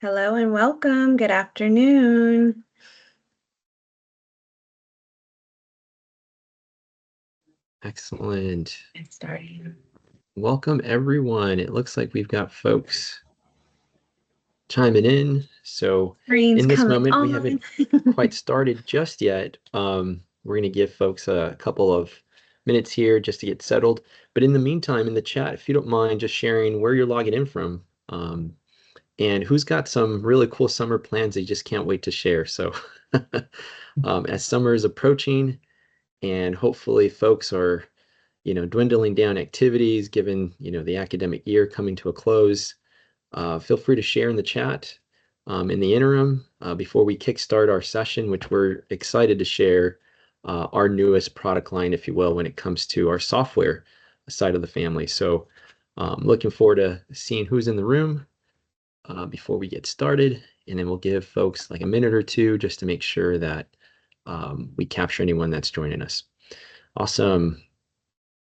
Hello and welcome. Good afternoon. Excellent. It's starting. Welcome, everyone. It looks like we've got folks chiming in. So Screen's in this coming moment, we on. haven't quite started just yet. We're going to give folks a couple of minutes here just to get settled. But in the meantime, in the chat, if you don't mind just sharing where you're logging in from, and who's got some really cool summer plans that you just can't wait to share. So as summer is approaching and hopefully folks are dwindling down activities given, the academic year coming to a close. Feel free to share in the chat in the interim before we kickstart our session, which we're excited to share our newest product line, if you will, when it comes to our software side of the family. So looking forward to seeing who's in the room before we get started. And then we'll give folks like a minute or two just to make sure that we capture anyone that's joining us. Awesome.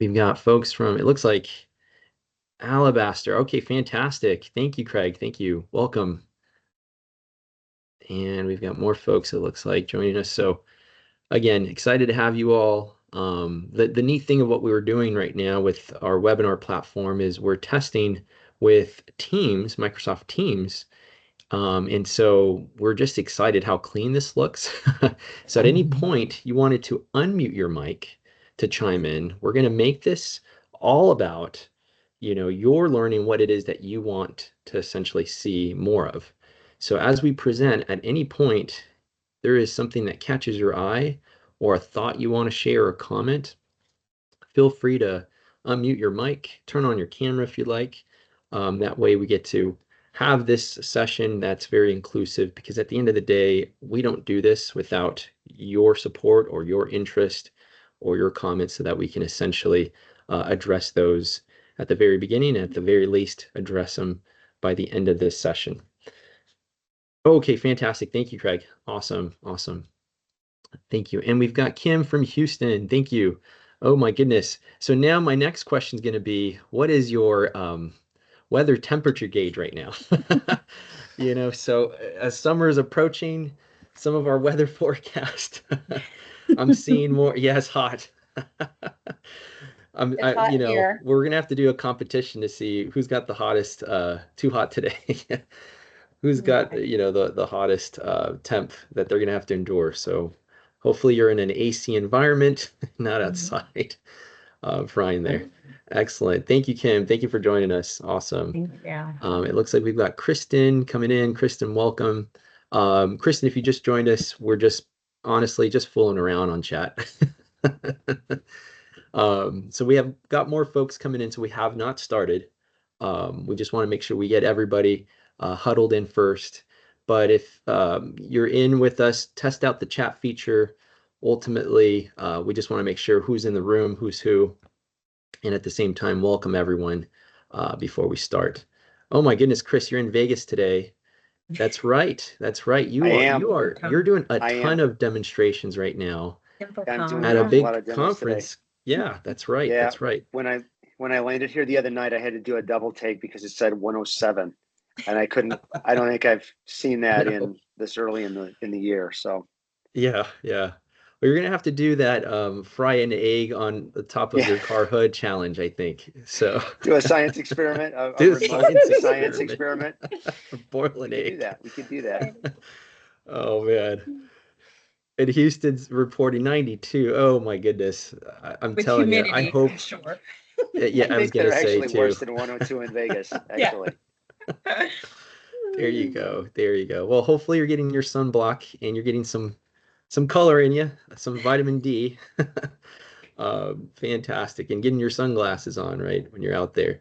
We've got folks from, it looks like Alabaster. Okay, fantastic. Thank you, Craig. Thank you. Welcome. And we've got more folks, it looks like, joining us. So again, excited to have you all. The neat thing of what we were doing right now with our webinar platform is we're testing with Teams, Microsoft Teams. And so we're just excited how clean this looks. So at any point you wanted to unmute your mic to chime in, we're going to make this all about, you're learning what it is that you want to essentially see more of. So as we present, at any point, there is something that catches your eye or a thought you want to share or comment, feel free to unmute your mic, turn on your camera if you like. That way we get to have this session that's very inclusive, because at the end of the day, we don't do this without your support or your interest or your comments, so that we can essentially address those at the very beginning, and at the very least address them by the end of this session. Okay, fantastic. Thank you, Craig. Awesome. Thank you. And we've got Kim from Houston. Thank you. Oh my goodness. So now my next question is going to be, what is your weather temperature gauge right now? So as summer is approaching, some of our weather forecast, I'm seeing more. Yeah, it's hot. It's hot here. We're gonna have to do a competition to see who's got the hottest, too hot today. Who's got, the hottest temp that they're gonna have to endure. So hopefully you're in an AC environment, not outside, frying there. Excellent. Thank you, Kim. Thank you for joining us. Awesome. Yeah. It looks like we've got Kristen coming in. Kristen, welcome. Kristen, if you just joined us, we're just honestly just fooling around on chat. So we have got more folks coming in, so we have not started. We just want to make sure we get everybody huddled in first. But if you're in with us, test out the chat feature. Ultimately, we just want to make sure who's in the room, who's who, and at the same time, welcome everyone before we start. Oh my goodness, Chris, you're in Vegas today. That's right. That's right. You're doing a ton of demonstrations right now I'm doing at a a lot big of demos conference. today. Yeah, that's right. Yeah, That's right. When I landed here the other night, I had to do a double take because it said 107, and I couldn't. I don't think I've seen that No. in this early in the year. So Yeah. Well, you're gonna have to do that fry an egg on the top of yeah, your car hood challenge, I think. So do a science experiment, a do a remote science experiment. Boil an We could do egg. that. We could do that. Oh man. And Houston's reporting 92. Oh my goodness. I'm With telling you, I humidity, hope. I'm sure. Yeah, I I was think gonna they're say actually too. worse than 102 in Vegas. Actually, There you go. There you go. Well, hopefully you're getting your sunblock and you're getting some color in you, some vitamin D. Fantastic. And getting your sunglasses on, right, when you're out there.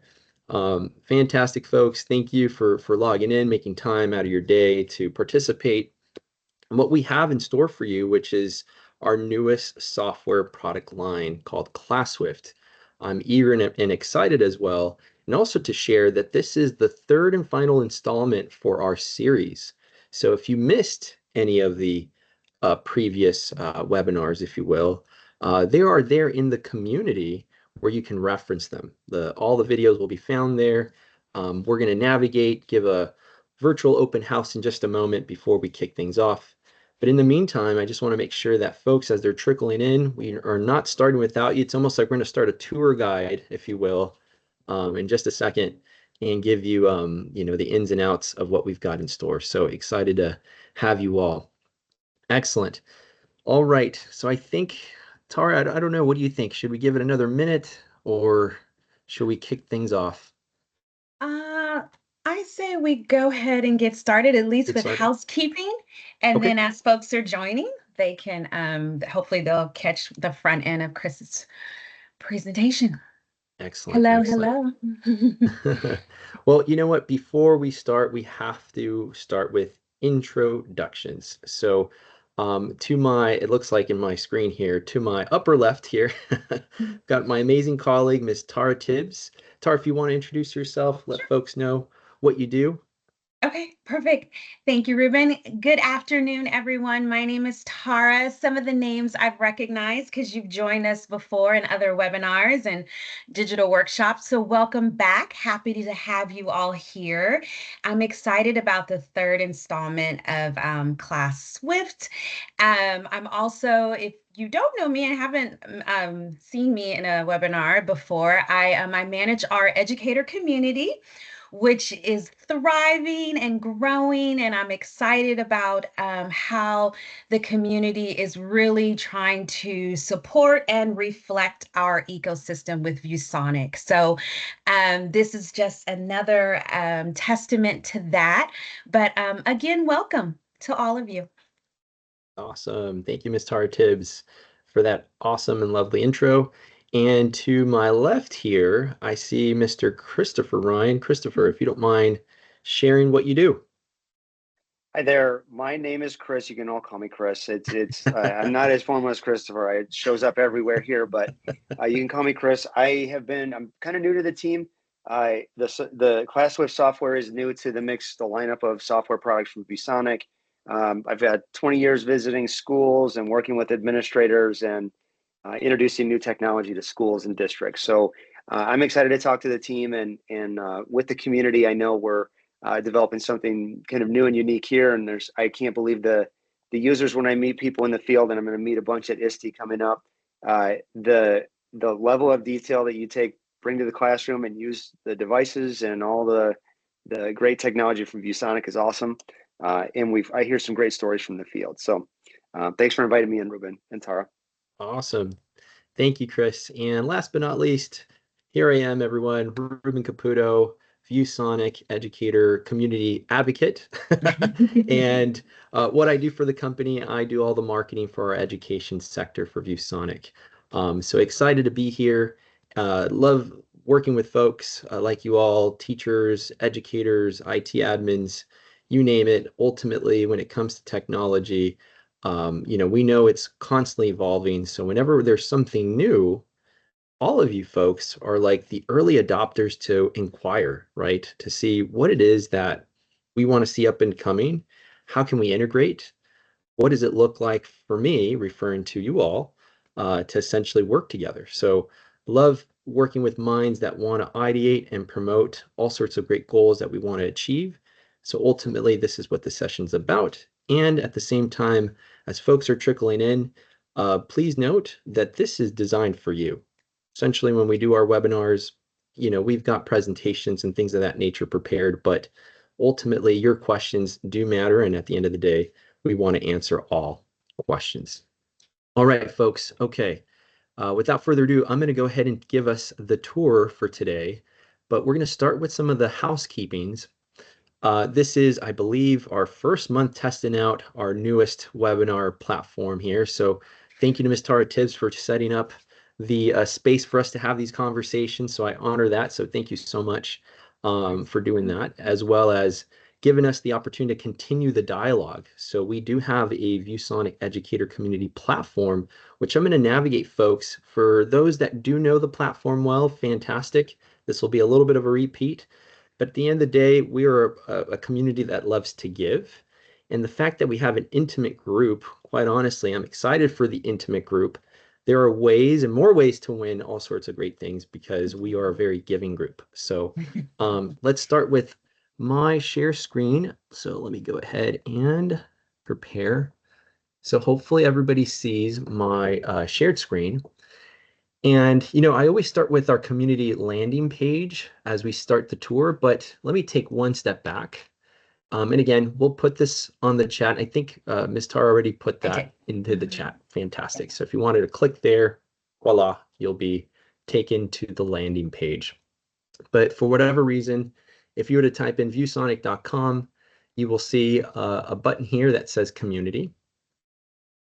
Fantastic, folks. Thank you for logging in, making time out of your day to participate in what we have in store for you, which is our newest software product line called ClassSwift. I'm eager and excited as well, and also to share that this is the third and final installment for our series. So if you missed any of the previous webinars, if you will, they are there in the community where you can reference them. All the videos will be found there. We're going to navigate, give a virtual open house in just a moment before we kick things off. But in the meantime, I just want to make sure that folks, as they're trickling in, we are not starting without you. It's almost like we're going to start a tour guide, if you will, in just a second, and give you, the ins and outs of what we've got in store. So excited to have you all. Excellent. All right. So I think, Tara, I don't know. What do you think? Should we give it another minute or should we kick things off? I say we go ahead and get started, at least Get with started. housekeeping. And Okay. then as folks are joining, they can hopefully they'll catch the front end of Chris's presentation. Excellent. Hello, Excellent. hello. Well, you know what? Before we start, we have to start with introductions. So, it looks like in my screen here, to my upper left here, got my amazing colleague, Miss Tara Tibbs. Tara, if you want to introduce yourself, let folks know what you do. Okay, perfect. Thank you, Ruben. Good afternoon, everyone. My name is Tara. Some of the names I've recognized because you've joined us before in other webinars and digital workshops. So welcome back. Happy to have you all here. I'm excited about the third installment of Class Swift. I'm also, if you don't know me and haven't seen me in a webinar before, I manage our educator community, which is thriving and growing. And I'm excited about how the community is really trying to support and reflect our ecosystem with ViewSonic. So this is just another testament to that. But again, welcome to all of you. Awesome. Thank you, Miss Tara Tibbs, for that awesome and lovely intro. And to my left here, I see Mr. Christopher Ryan. Christopher, if you don't mind sharing what you do. Hi there. My name is Chris. You can all call me Chris. I'm not as formal as Christopher. It shows up everywhere here, but you can call me Chris. I'm kind of new to the team. The ClassSwift software is new to the mix, the lineup of software products from ViewSonic. I've had 20 years visiting schools and working with administrators and introducing new technology to schools and districts. So I'm excited to talk to the team and with the community. I know we're developing something kind of new and unique here. And I can't believe the users when I meet people in the field, and I'm going to meet a bunch at ISTE coming up. The level of detail that you bring to the classroom and use the devices and all the great technology from ViewSonic is awesome. And I hear some great stories from the field. So thanks for inviting me in, Ruben and Tara. Awesome. Thank you, Chris. And last but not least, here I am, everyone, Ruben Caputo, ViewSonic Educator Community Advocate. And what I do for the company, I do all the marketing for our education sector for ViewSonic. So excited to be here. Love working with folks like you all, teachers, educators, IT admins, you name it. Ultimately, when it comes to technology, we know it's constantly evolving. So whenever there's something new, all of you folks are like the early adopters to inquire, right? To see what it is that we want to see up and coming. How can we integrate? What does it look like for me, referring to you all, to essentially work together? So love working with minds that want to ideate and promote all sorts of great goals that we want to achieve. So ultimately, this is what the session's about. And at the same time, as folks are trickling in, please note that this is designed for you. Essentially, when we do our webinars, we've got presentations and things of that nature prepared, but ultimately your questions do matter. And at the end of the day, we want to answer all questions. All right, folks. Okay. Without further ado, I'm going to go ahead and give us the tour for today, but we're going to start with some of the housekeepings. This is, I believe, our first month testing out our newest webinar platform here. So thank you to Ms. Tara Tibbs for setting up the space for us to have these conversations. So I honor that. So thank you so much for doing that, as well as giving us the opportunity to continue the dialogue. So we do have a ViewSonic Educator Community platform, which I'm going to navigate, folks. For those that do know the platform well, fantastic. This will be a little bit of a repeat. But at the end of the day, we are a community that loves to give. And the fact that we have an intimate group, quite honestly, I'm excited for the intimate group. There are ways and more ways to win all sorts of great things because we are a very giving group. So let's start with my share screen. So let me go ahead and prepare. So hopefully everybody sees my shared screen. And, I always start with our community landing page as we start the tour, but let me take one step back. And again, we'll put this on the chat. I think Ms. Tar already put that into the chat. Fantastic. So if you wanted to click there, voila, you'll be taken to the landing page. But for whatever reason, if you were to type in viewsonic.com, you will see a button here that says community.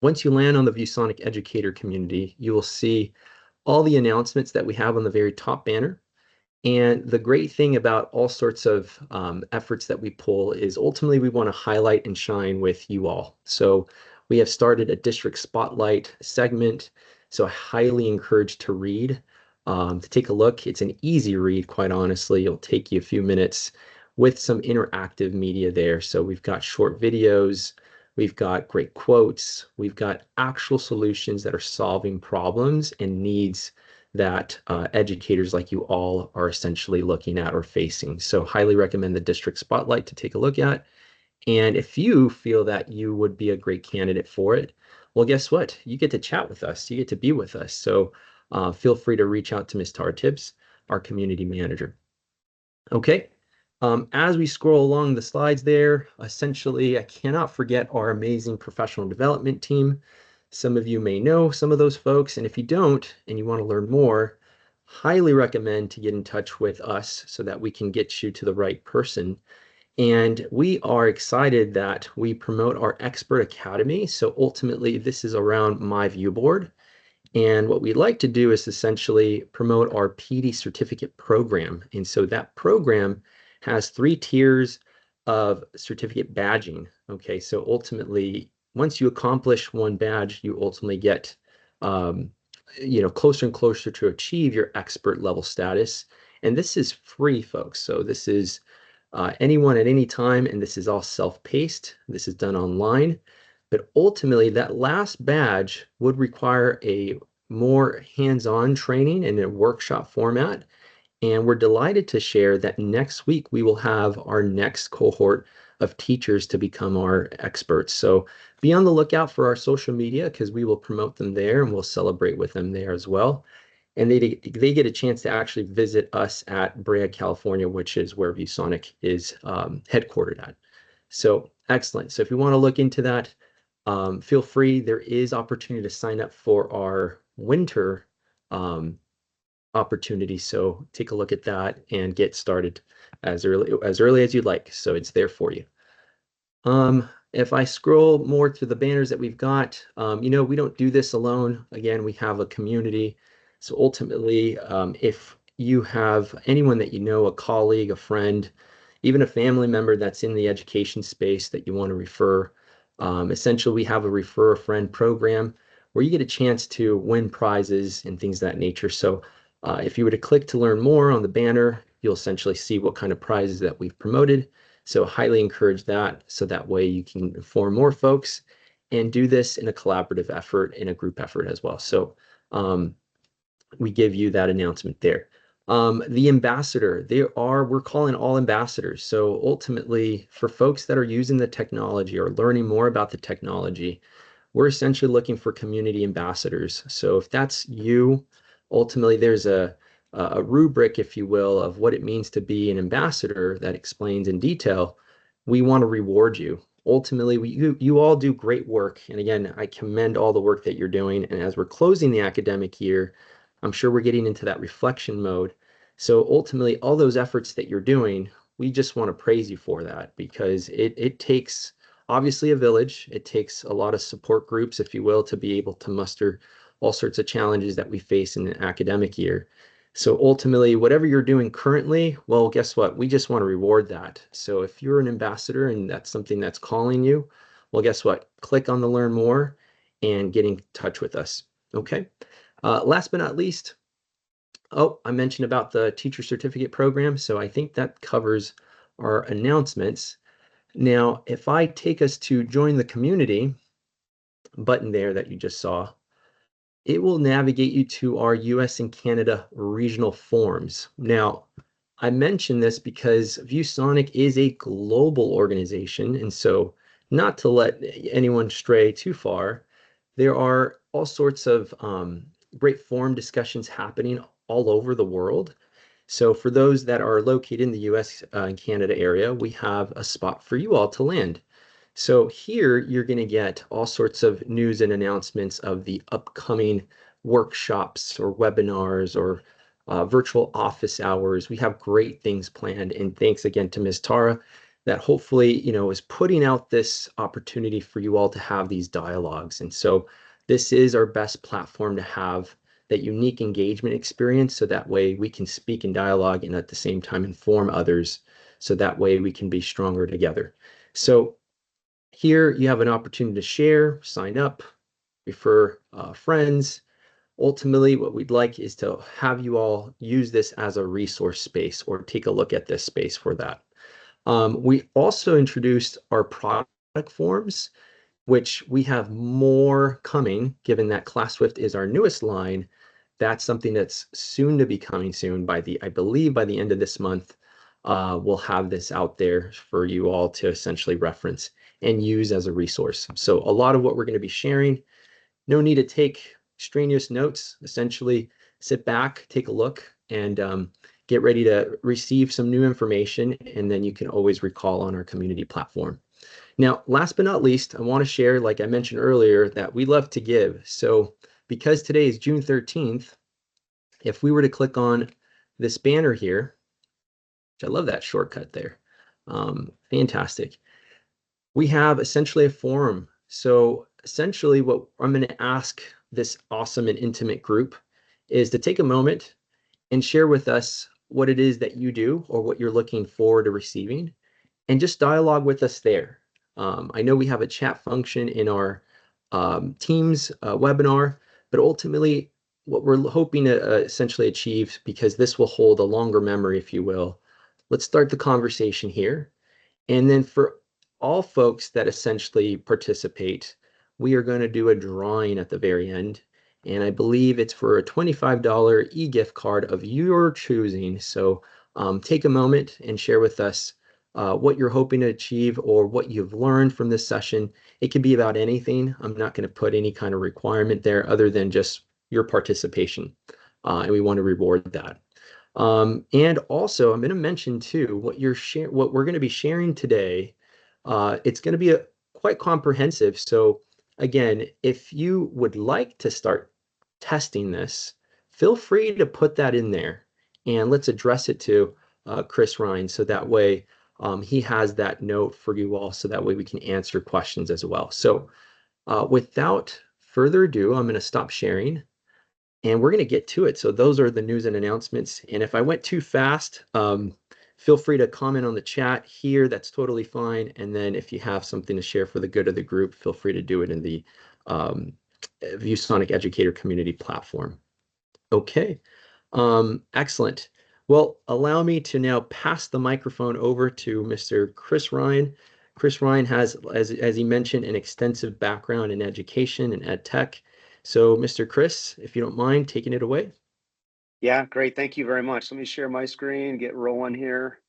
Once you land on the ViewSonic Educator Community, you will see all the announcements that we have on the very top banner. And the great thing about all sorts of efforts that we pull is ultimately we want to highlight and shine with you all. So we have started a district spotlight segment. So I highly encourage to read, to take a look. It's an easy read, quite honestly. It'll take you a few minutes with some interactive media there. So we've got short videos, we've got great quotes, we've got actual solutions that are solving problems and needs that educators like you all are essentially looking at or facing. So highly recommend the District Spotlight to take a look at. And if you feel that you would be a great candidate for it, well, guess what? You get to chat with us. You get to be with us. So feel free to reach out to Ms. Tara Tibbs, our community manager. Okay. As we scroll along the slides there, essentially, I cannot forget our amazing professional development team. Some of you may know some of those folks, and if you don't and you want to learn more, highly recommend to get in touch with us so that we can get you to the right person. And we are excited that we promote our Expert Academy. So ultimately, this is around My View Board. And what we'd like to do is essentially promote our PD certificate program. And so that program has 3 tiers of certificate badging. Okay, so ultimately, once you accomplish one badge, you ultimately get closer and closer to achieve your expert level status. And this is free, folks. So this is anyone at any time, and this is all self-paced. This is done online. But ultimately, that last badge would require a more hands-on training in a workshop format. And we're delighted to share that next week we will have our next cohort of teachers to become our experts. So be on the lookout for our social media because we will promote them there and we'll celebrate with them there as well. And they get a chance to actually visit us at Brea, California, which is where ViewSonic is headquartered at. So excellent. So if you want to look into that, feel free. There is opportunity to sign up for our winter opportunity. So take a look at that and get started as early as you'd like. So it's there for you. If I scroll more to the banners that we've got, we don't do this alone. Again, we have a community. So ultimately, if you have anyone that you know, a colleague, a friend, even a family member that's in the education space that you want to refer, essentially we have a refer a friend program where you get a chance to win prizes and things of that nature. So if you were to click to learn more on the banner, you'll essentially see what kind of prizes that we've promoted. So highly encourage that so that way you can inform more folks and do this in a collaborative effort, in a group effort as well. So we give you that announcement there. The ambassador, we're calling all ambassadors. So ultimately, for folks that are using the technology or learning more about the technology, we're essentially looking for community ambassadors. So if that's you, ultimately there's a rubric, if you will, of what it means to be an ambassador that explains in detail. We want to reward you. Ultimately, you all do great work. And again, I commend all the work that you're doing. And as we're closing the academic year, I'm sure we're getting into that reflection mode. So ultimately, all those efforts that you're doing, we just want to praise you for that because it takes obviously a village. It takes a lot of support groups, if you will, to be able to muster all sorts of challenges that we face in an academic year. So ultimately, whatever you're doing currently, well, guess what? We just want to reward that. So if you're an ambassador and that's something that's calling you, well, guess what? Click on the learn more and get in touch with us. Okay. Last but not least, I mentioned about the teacher certificate program. So I think that covers our announcements. Now, if I take us to join the community button there that you just saw, it will navigate you to our US and Canada regional forums. Now, I mention this because ViewSonic is a global organization, and so not to let anyone stray too far, there are all sorts of great forum discussions happening all over the world. So for those that are located in the US and Canada area, we have a spot for you all to land. So here you're going to get all sorts of news and announcements of the upcoming workshops or webinars or virtual office hours. We have great things planned. And thanks again to Ms. Tara that hopefully, is putting out this opportunity for you all to have these dialogues. And so this is our best platform to have that unique engagement experience. So that way we can speak in dialogue and at the same time inform others. So that way we can be stronger together. So here you have an opportunity to share, sign up, refer friends. Ultimately, what we'd like is to have you all use this as a resource space or take a look at this space for that. We also introduced our product forms, which we have more coming, given that ClassSwift is our newest line. That's something that's soon to be coming soon I believe by the end of this month, we'll have this out there for you all to essentially reference and use as a resource. So a lot of what we're going to be sharing, no need to take extraneous notes. Essentially, sit back, take a look, and get ready to receive some new information, and then you can always recall on our community platform. Now, last but not least, I want to share, like I mentioned earlier, that we love to give. So because today is June 13th, if we were to click on this banner here, which I love that shortcut there, fantastic. We have essentially a forum. So essentially what I'm going to ask this awesome and intimate group is to take a moment and share with us what it is that you do or what you're looking forward to receiving, and just dialogue with us there. I know we have a chat function in our Teams webinar, but ultimately what we're hoping to essentially achieve, because this will hold a longer memory, if you will, let's start the conversation here. And then for all folks that essentially participate, we are going to do a drawing at the very end. And I believe it's for a $25 e-gift card of your choosing. So take a moment and share with us what you're hoping to achieve or what you've learned from this session. It could be about anything. I'm not going to put any kind of requirement there other than just your participation. And we want to reward that. And also, I'm going to mention too what we're going to be sharing today. It's going to be quite comprehensive. So again, if you would like to start testing this, feel free to put that in there, and let's address it to Chris Ryan, so that way he has that note for you all, so that way we can answer questions as well. So without further ado, I'm going to stop sharing. And we're going to get to it. So those are the news and announcements. And if I went too fast, feel free to comment on the chat here. That's totally fine. And then if you have something to share for the good of the group, feel free to do it in the ViewSonic Educator Community platform. Okay, excellent. Well, allow me to now pass the microphone over to Mr. Chris Ryan. Chris Ryan has, as he mentioned, an extensive background in education and ed tech. So, Mr. Chris, if you don't mind taking it away. Yeah, great. Thank you very much. Let me share my screen, get rolling here.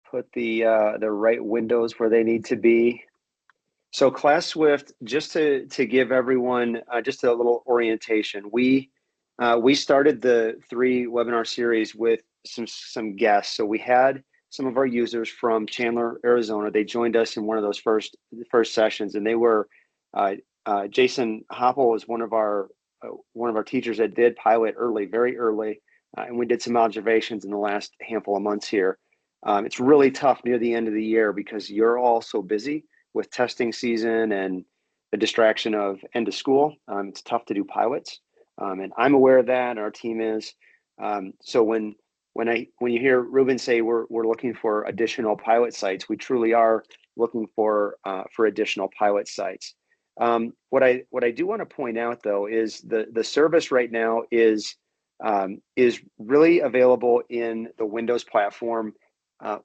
Put the right windows where they need to be. So ClassSwift, just to give everyone just a little orientation, we started the 3 webinar series with some guests. So we had some of our users from Chandler, Arizona. They joined us in one of those first sessions, and they were Jason Hoppel was one of our teachers that did pilot very early, and we did some observations in the last handful of months here. It's really tough near the end of the year because you're all so busy with testing season and the distraction of end of school. It's tough to do pilots, and I'm aware of that, and our team is. So when you hear Ruben say we're looking for additional pilot sites, we truly are looking for additional pilot sites. What I do want to point out though is the service right now is really available in the Windows platform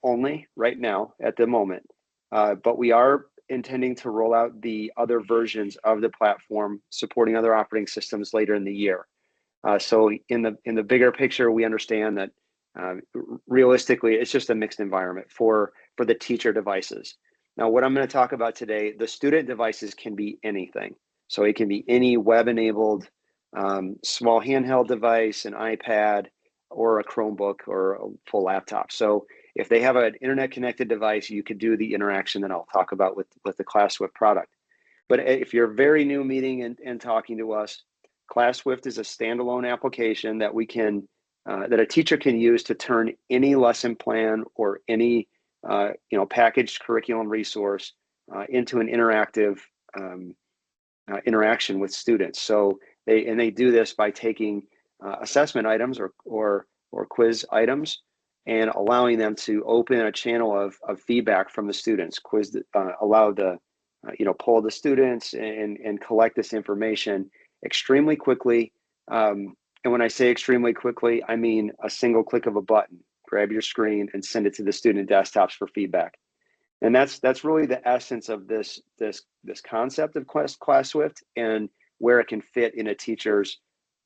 only right now at the moment, but we are intending to roll out the other versions of the platform supporting other operating systems later in the year. So in the bigger picture, we understand that realistically, it's just a mixed environment for the teacher devices. Now, what I'm going to talk about today, the student devices can be anything. So it can be any web-enabled small handheld device, an iPad, or a Chromebook, or a full laptop. So if they have an internet-connected device, you could do the interaction that I'll talk about with the ClassSwift product. But if you're very new meeting and talking to us, ClassSwift is a standalone application that we can that a teacher can use to turn any lesson plan or any packaged curriculum resource into an interactive interaction with students. So they do this by taking assessment items or quiz items and allowing them to open a channel of feedback from the students. Allow the poll the students and collect this information extremely quickly. And when I say extremely quickly, I mean a single click of a button. Grab your screen and send it to the student desktops for feedback. And that's really the essence of this concept of ClassSwift and where it can fit in a teacher's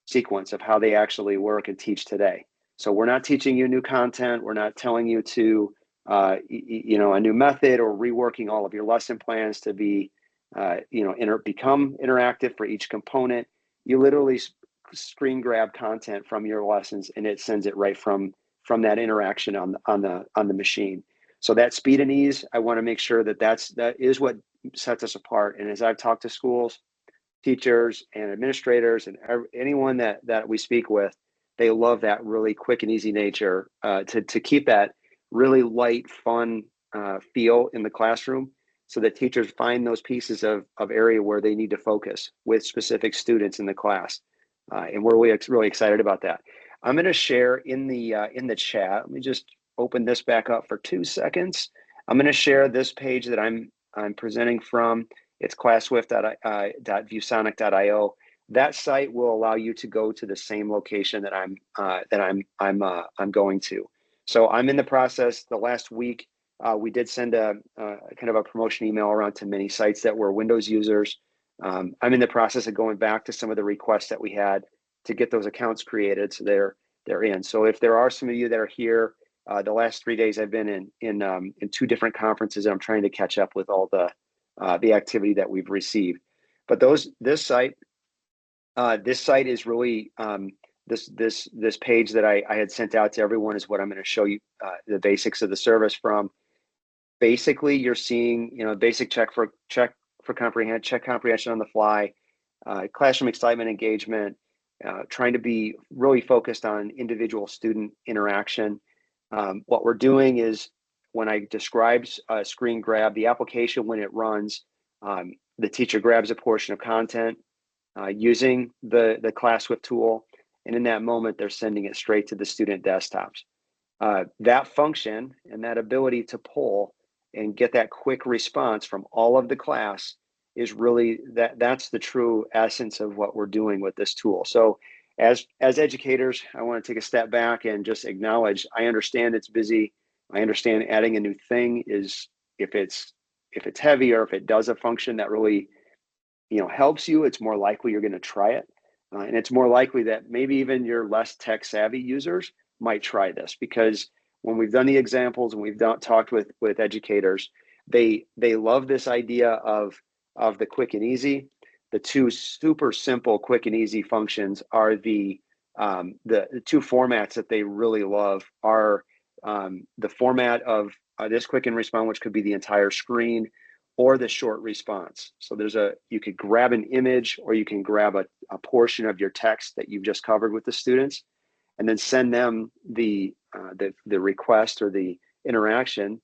sequence of how they actually work and teach today. So we're not teaching you new content. We're not telling you to a new method or reworking all of your lesson plans to be become interactive for each component. You literally screen grab content from your lessons and it sends it right from that interaction on the machine. So that speed and ease, I want to make sure that is what sets us apart. And as I've talked to schools, teachers, and administrators, and anyone that we speak with, they love that really quick and easy nature to keep that really light, fun feel in the classroom, so that teachers find those pieces of area where they need to focus with specific students in the class. And we're really excited about that. I'm going to share in the chat. Let me just open this back up for 2 seconds. I'm going to share this page that I'm presenting from. It's classSwift.viewsonic.io. That site will allow you to go to the same location that I'm going to. So I'm in the process. The last week, we did send a kind of a promotion email around to many sites that were Windows users. I'm in the process of going back to some of the requests that we had to get those accounts created, so they're in. So if there are some of you that are here, the last 3 days I've been in 2 different conferences, and I'm trying to catch up with all the activity that we've received. But this site is really this page that I had sent out to everyone is what I'm going to show you the basics of the service from. Basically, you're seeing basic check comprehension on the fly, classroom excitement engagement, trying to be really focused on individual student interaction. What we're doing is, when I describe screen grab, the application, when it runs, the teacher grabs a portion of content using the ClassSwift tool, and in that moment, they're sending it straight to the student desktops. That function and that ability to pull and get that quick response from all of the class is really that's the true essence of what we're doing with this tool. So as educators, I want to take a step back and just acknowledge, I understand it's busy. I understand adding a new thing is, if it's heavy, or if it does a function that really helps you, it's more likely you're going to try it. And it's more likely that maybe even your less tech savvy users might try this, because when we've done the examples and we've talked with educators, they love this idea of the quick and easy. The 2 super simple quick and easy functions are the 2 formats that they really love are the format of this quick and respond, which could be the entire screen, or the short response. So you could grab an image, or you can grab a portion of your text that you've just covered with the students, and then send them the request or the interaction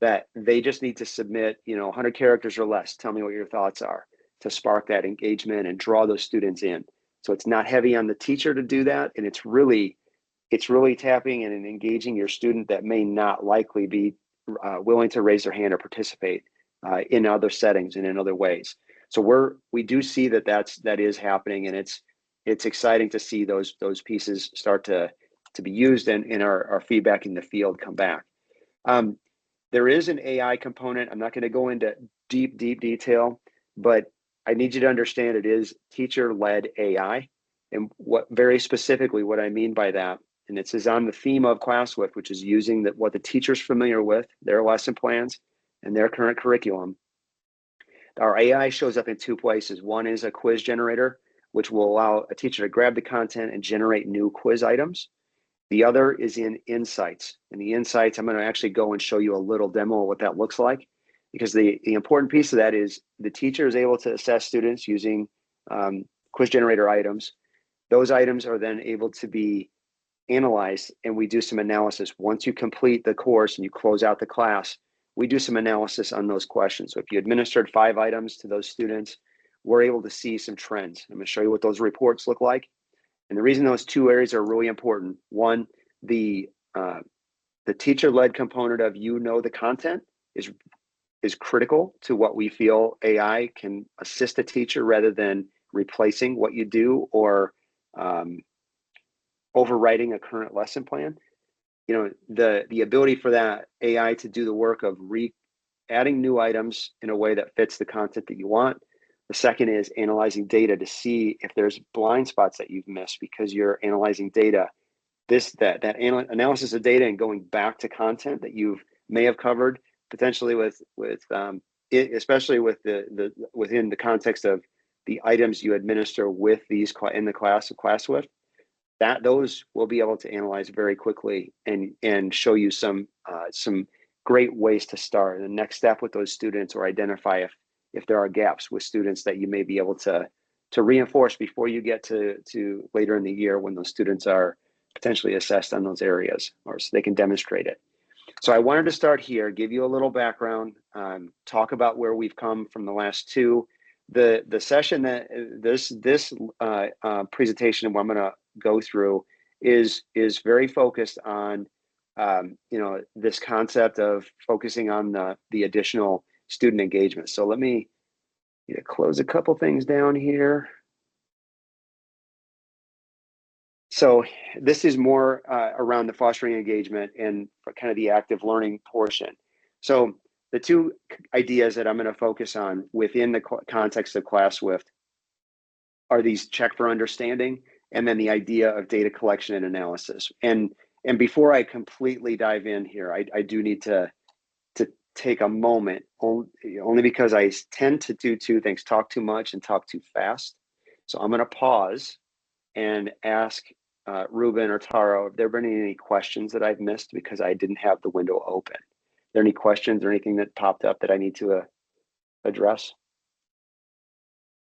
that they just need to submit, 100 characters or less. Tell me what your thoughts are, to spark that engagement and draw those students in. So it's not heavy on the teacher to do that, and it's really tapping and engaging your student that may not likely be willing to raise their hand or participate in other settings and in other ways. So we do see that is happening, and it's exciting to see those pieces start to be used, and in our feedback in the field come back. There is an AI component. I'm not going to go into deep detail, but I need you to understand it is teacher-led AI. And very specifically, what I mean by that and it is on the theme of ClassSwift, which is using what the teacher's familiar with, their lesson plans, and their current curriculum. Our AI shows up in two places. One is a quiz generator, which will allow a teacher to grab the content and generate new quiz items. The other is in Insights. In the Insights, I'm going to actually go and show you a little demo of what that looks like, because the important piece of that is the teacher is able to assess students using quiz generator items. Those items are then able to be analyzed, and we do some analysis. Once you complete the course and you close out the class, we do some analysis on those questions. So if you administered 5 items to those students, we're able to see some trends. I'm going to show you what those reports look like. And the reason those two areas are really important, one, the teacher-led component of the content is critical to what we feel AI can assist a teacher rather than replacing what you do or overwriting a current lesson plan. The ability for that AI to do the work of adding new items in a way that fits the content that you want. The second is analyzing data to see if there's blind spots that you've missed because you're analyzing data. That analysis of data and going back to content that you may have covered potentially especially with within the context of the items you administer with these in the class of ClassSwift, those will be able to analyze very quickly and show you some great ways to start. And the next step with those students, or identify if there are gaps with students that you may be able to reinforce before you get to later in the year when those students are potentially assessed on those areas, or so they can demonstrate it. So I wanted to start here, give you a little background, talk about where we've come from the last two. The session that this presentation what I'm going to go through is very focused on this concept of focusing on the additional student engagement. So let me close a couple things down here. So this is more around the fostering engagement and kind of the active learning portion. So the two ideas that I'm going to focus on within the context of ClassSwift are these check for understanding, and then the idea of data collection and analysis. And before I completely dive in here, I do need to take a moment, only because I tend to do two things: talk too much and talk too fast. So I'm going to pause and ask Ruben or Tara if there have been any questions that I've missed because I didn't have the window open. Are there any questions or anything that popped up that I need to address?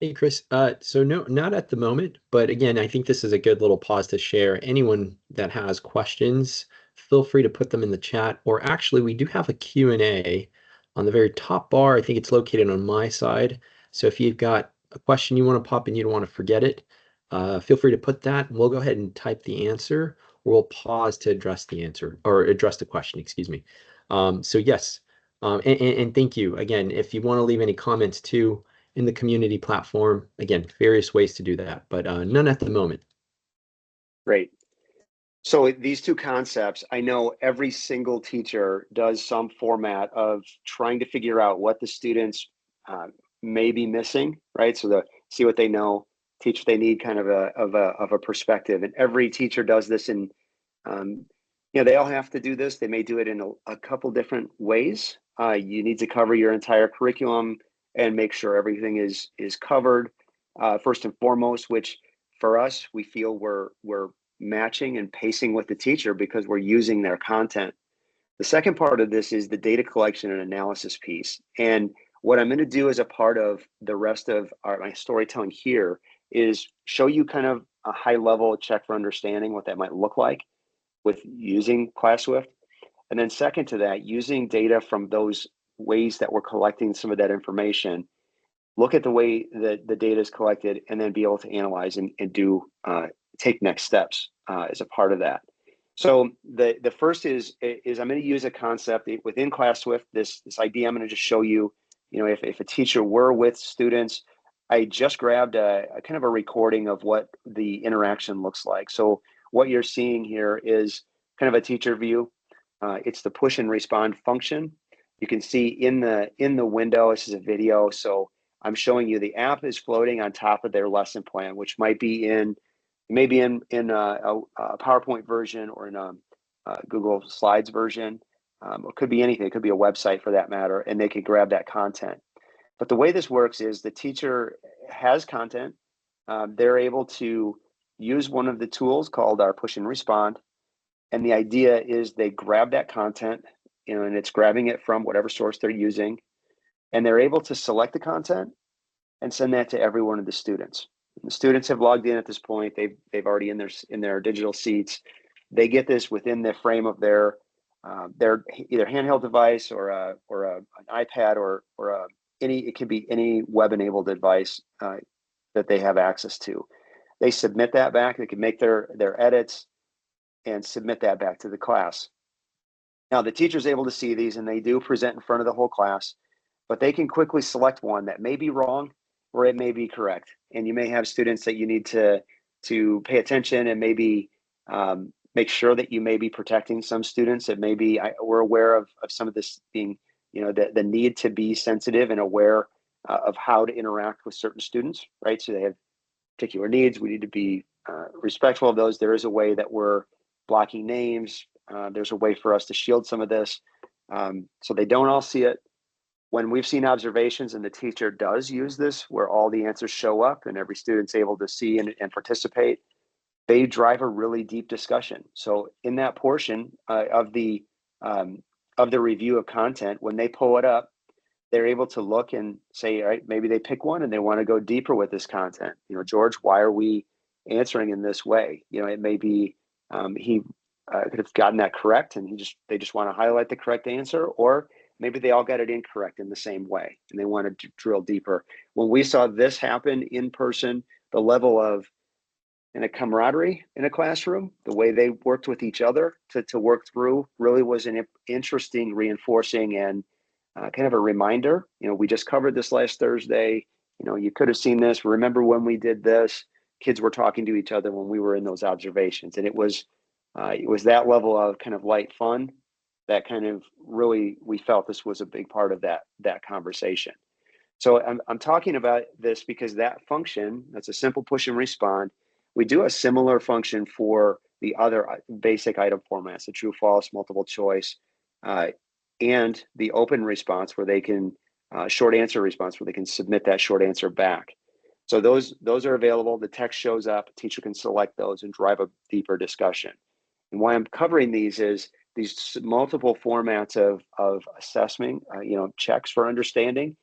Hey, Chris. So no, not at the moment, but again, I think this is a good little pause to share. Anyone that has questions, feel free to put them in the chat, or actually we do have a Q&A on the very top bar. I think it's located on my side. So if you've got a question you want to pop in, you don't want to forget it, feel free to put that, and we'll go ahead and type the answer, or we'll pause to address the answer, or address the question, excuse me. So yes, and thank you. Again, if you want to leave any comments too, in the community platform, again, various ways to do that, but none at the moment. Great. So these two concepts, I know every single teacher does some format of trying to figure out what the students may be missing, right? So see what they know, teach what they need, kind of a perspective. And every teacher does this in, they all have to do this. They may do it in a couple different ways. You need to cover your entire curriculum and make sure everything is covered first and foremost, which for us, we feel we're matching and pacing with the teacher because we're using their content. The second part of this is the data collection and analysis piece. And what I'm going to do as a part of the rest of my storytelling here is show you kind of a high level check for understanding what that might look like with using ClassSwift. And then second to that, using data from those ways that we're collecting some of that information, look at the way that the data is collected, and then be able to analyze and take next steps as a part of that. So the first is I'm going to use a concept within ClassSwift. This idea I'm going to just show you. If a teacher were with students, I just grabbed a kind of a recording of what the interaction looks like. So what you're seeing here is kind of a teacher view. It's the push and respond function. You can see in the window, this is a video. So I'm showing you the app is floating on top of their lesson plan, which might be in It may be in a PowerPoint version or in a Google Slides version. It could be anything. It could be a website for that matter, and they could grab that content. But the way this works is the teacher has content. They're able to use one of the tools called our push and respond. And the idea is they grab that content, and it's grabbing it from whatever source they're using, and they're able to select the content and send that to every one of the students. And the students have logged in at this point. They've already in their digital seats. They get this within the frame of their either handheld device or an iPad or it could be any web-enabled device that they have access to. They submit that back. They can make their edits and submit that back to the class. Now the teacher's able to see these, and they do present in front of the whole class, but they can quickly select one that may be wrong or it may be correct. And you may have students that you need to pay attention and maybe make sure that you may be protecting some students. That maybe we're aware of some of this being, the need to be sensitive and aware of how to interact with certain students, right? So they have particular needs. We need to be respectful of those. There is a way that we're blocking names. There's a way for us to shield some of this so they don't all see it. When we've seen observations and the teacher does use this, where all the answers show up and every student's able to see and participate, they drive a really deep discussion. So in that portion of the review of content, when they pull it up, they're able to look and say, all right, maybe they pick one and they want to go deeper with this content. George, why are we answering in this way? It may be he could have gotten that correct and they just want to highlight the correct answer, or maybe they all got it incorrect in the same way and they want to drill deeper. When we saw this happen in person, the level of a camaraderie in a classroom, the way they worked with each other to work through really was an interesting, reinforcing, and kind of a reminder. We just covered this last Thursday. You could have seen this. Remember when we did this? Kids were talking to each other when we were in those observations, and it was that level of kind of light fun that kind of really, we felt this was a big part of that conversation. So I'm talking about this because that function, that's a simple push and respond. We do a similar function for the other basic item formats, the true, false, multiple choice, and the open response where they can, short answer response where they can submit that short answer back. So those are available. The text shows up, a teacher can select those and drive a deeper discussion. And why I'm covering these is these multiple formats of assessment, checks for understanding.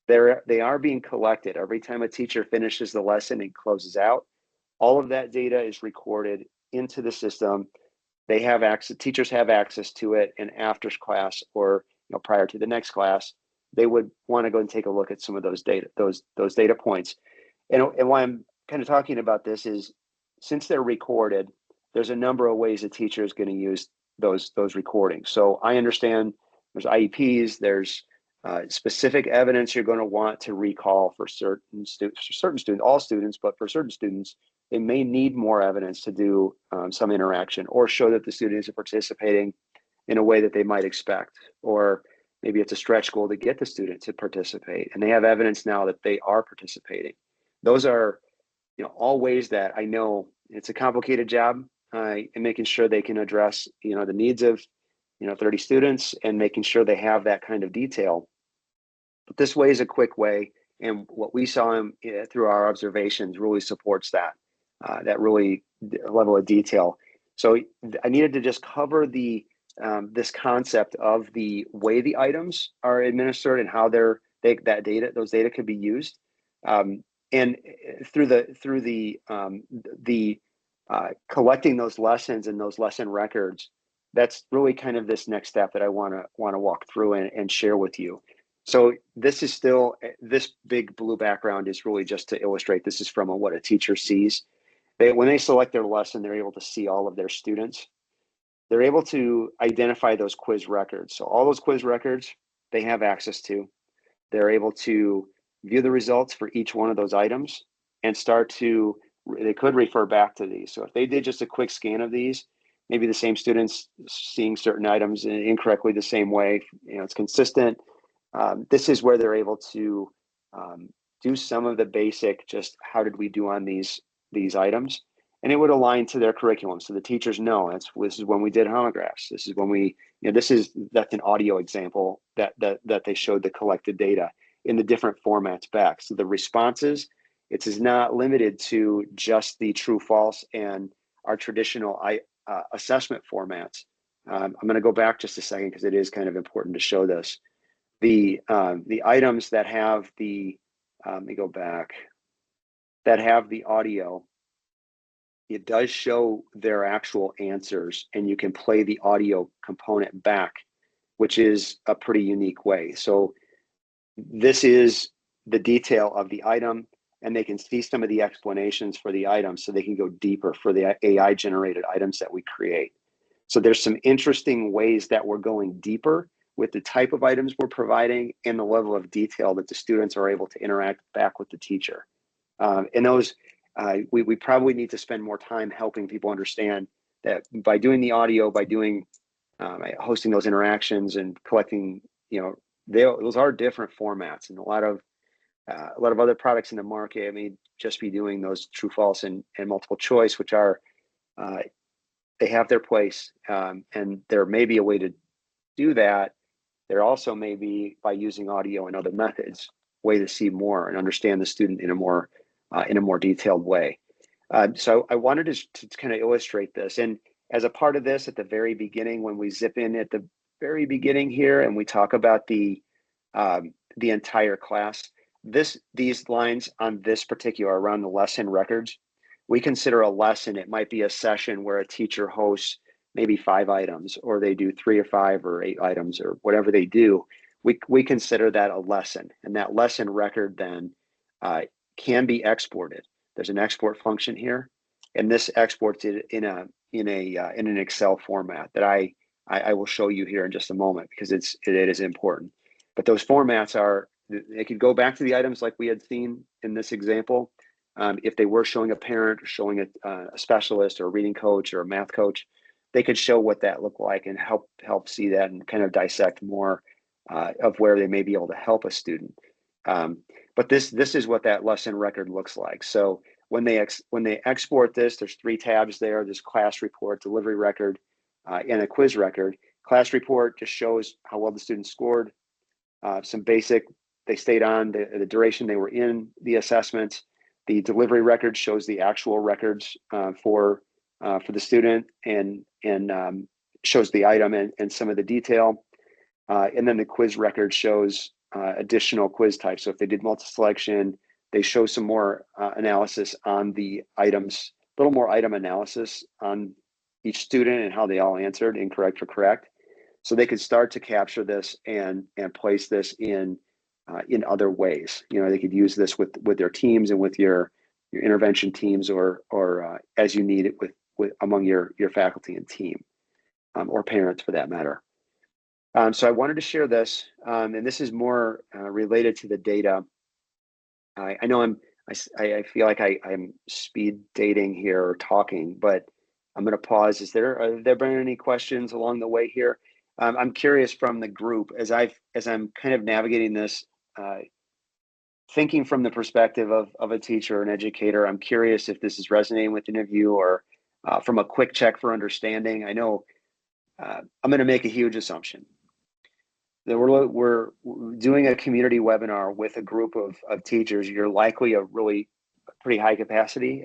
They are being collected every time a teacher finishes the lesson and closes out. All of that data is recorded into the system. They have access, teachers have access to it, and after class or prior to the next class, they would want to go and take a look at some of those data points. And why I'm kind of talking about this is, since they're recorded, there's a number of ways a teacher is going to use those recordings. So I understand there's IEPs, there's specific evidence you're going to want to recall for certain students, all students, but for certain students, they may need more evidence to do some interaction or show that the students are participating in a way that they might expect, or maybe it's a stretch goal to get the student to participate, and they have evidence now that they are participating. Those are, all ways that I know it's a complicated job in making sure they can address, the needs of, 30 students and making sure they have that kind of detail. But this way is a quick way, and what we saw through our observations really supports that really level of detail. So I needed to just cover this concept of the way the items are administered and how those data could be used, and through the collecting those lessons and those lesson records. That's really kind of this next step that I want to walk through and share with you. So this is still, this big blue background is really just to illustrate this is from what a teacher sees. When they select their lesson, they're able to see all of their students. They're able to identify those quiz records. So all those quiz records they have access to. They're able to view the results for each one of those items and they could refer back to these. So if they did just a quick scan of these, maybe the same students seeing certain items incorrectly the same way, it's consistent. This is where they're able to do some of the basic, just how did we do on these items, and it would align to their curriculum. So the teachers know this is when we did homographs. This is when we, that's an audio example that they showed the collected data in the different formats back. So the responses, it is not limited to just the true false and our traditional assessment formats. I'm going to go back just a second because it is kind of important to show this. The items that have the, let me go back, that have the audio, it does show their actual answers, and you can play the audio component back, which is a pretty unique way. So this is the detail of the item, and they can see some of the explanations for the items, so they can go deeper for the AI generated items that we create. So there's some interesting ways that we're going deeper with the type of items we're providing and the level of detail that the students are able to interact back with the teacher. And those, we probably need to spend more time helping people understand that by doing the audio, by doing hosting those interactions and collecting, those are different formats, and a lot of other products in the market may just be doing those true, false, and multiple choice, which are they have their place, and there may be a way to do that. There also may be, by using audio and other methods, way to see more and understand the student in a more detailed way. So I wanted to kind of illustrate this. And as a part of this, at the very beginning, when we zip in at the very beginning here and we talk about the entire class, these lines on this particular, around the lesson records, we consider a lesson. It might be a session where a teacher hosts maybe 5 items, or they do 3 or 5 or 8 items, or whatever they do. We consider that a lesson, and that lesson record then can be exported. There's an export function here, and this exports it in an Excel format that I will show you here in just a moment, because it is important. But those formats they could go back to the items like we had seen in this example. If they were showing a parent, or showing a specialist, or a reading coach, or a math coach, they could show what that looked like and help see that, and kind of dissect more of where they may be able to help a student. But this is what that lesson record looks like. So when they export this, there's 3 tabs there. There's class report, delivery record, and a quiz record. Class report just shows how well the student scored. Some basic, they stayed on the duration they were in the assessments. The delivery record shows the actual records for the student, and shows the item and some of the detail. And then the quiz record shows additional quiz types. So if they did multi-selection, they show some more analysis on the items, a little more item analysis on each student and how they all answered, incorrect or correct. So they could start to capture this and place this in other ways. They could use this with their teams and with your intervention teams, or as you need it with among your faculty and team, or parents for that matter. So I wanted to share this, and this is more related to the data. I know I feel like I'm speed dating here or talking, but I'm going to pause. Have there been any questions along the way here? I'm curious from the group, as I'm kind of navigating this, thinking from the perspective of a teacher or an educator. I'm curious if this is resonating with any of you, or from a quick check for understanding. I know I'm going to make a huge assumption that we're doing a community webinar with a group of teachers. You're likely a really pretty high capacity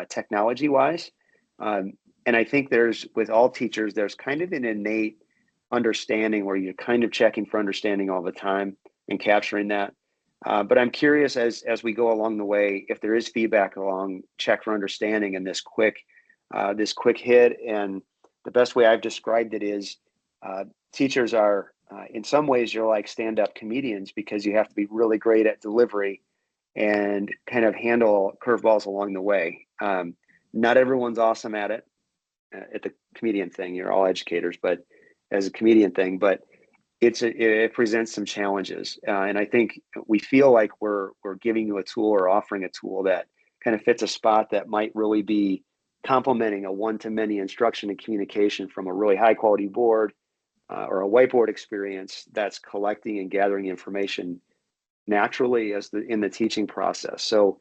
technology wise. And I think with all teachers, there's kind of an innate understanding where you're kind of checking for understanding all the time and capturing that. But I'm curious as we go along the way, if there is feedback along check for understanding and this quick hit. And the best way I've described it is teachers are, in some ways, you're like stand-up comedians, because you have to be really great at delivery and kind of handle curveballs along the way. Not everyone's awesome at it, at the comedian thing. You're all educators, but as a comedian thing, but it presents some challenges. And I think we feel like we're giving you a tool, or offering a tool that kind of fits a spot that might really be complementing a one-to-many instruction and communication from a really high quality board, or a whiteboard experience that's collecting and gathering information naturally in the teaching process. So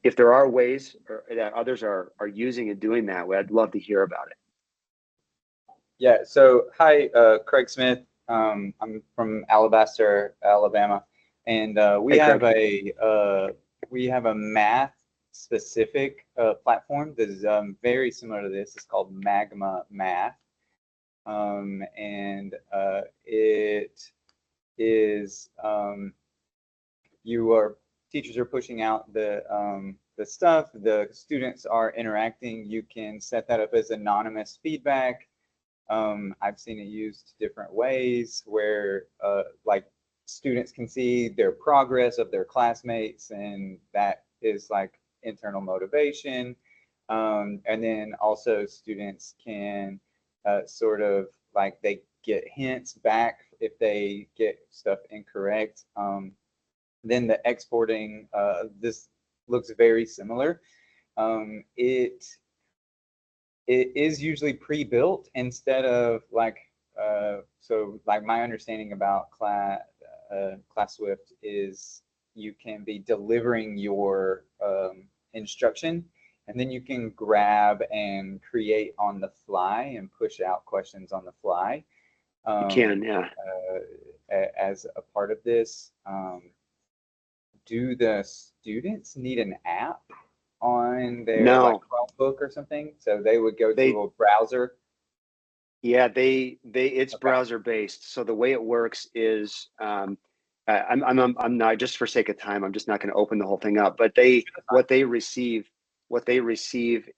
If there are ways that others are using and doing that, I'd love to hear about it. Yeah, so hi, Craig Smith. I'm from Alabaster, Alabama, and we Hey, have Craig. we have a math specific platform that is very similar to this. It's called Magma Math, and it is teachers are pushing out the stuff. The students are interacting. You can set that up as anonymous feedback. I've seen it used different ways where like students can see their progress of their classmates, and that is like internal motivation. And then also students can sort of like they get hints back if they get stuff incorrect. Then the exporting, this looks very similar. It is usually pre-built instead of like so like my understanding about ClassSwift is you can be delivering your instruction, and then you can grab and create on the fly and push out questions on the fly. You can, yeah. As a part of this, do the students need an app on their like Chromebook or something? So they would go to a browser. Yeah, it's browser based. So the way it works is I'm not, just for sake of time, I'm just not going to open the whole thing up. But what they receive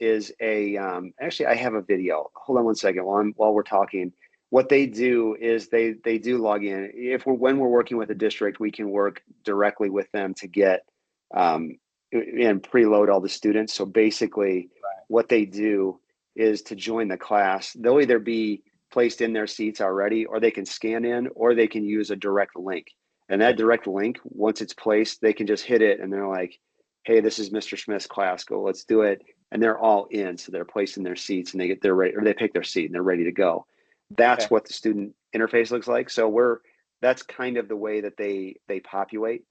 is a actually I have a video. Hold on one second while we're talking. What they do is they do log in. When we're working with a district, we can work directly with them to get and preload all the students. So basically, what they do is to join the class. They'll either be placed in their seats already, or they can scan in, or they can use a direct link. And that direct link, once it's placed, they can just hit it, and they're like, "Hey, this is Mr. Smith's class. Go, let's do it." And they're all in, so they're placed in their seats, and they pick their seat, and they're ready to go. That's what the student interface looks like. So that's kind of the way that they populate.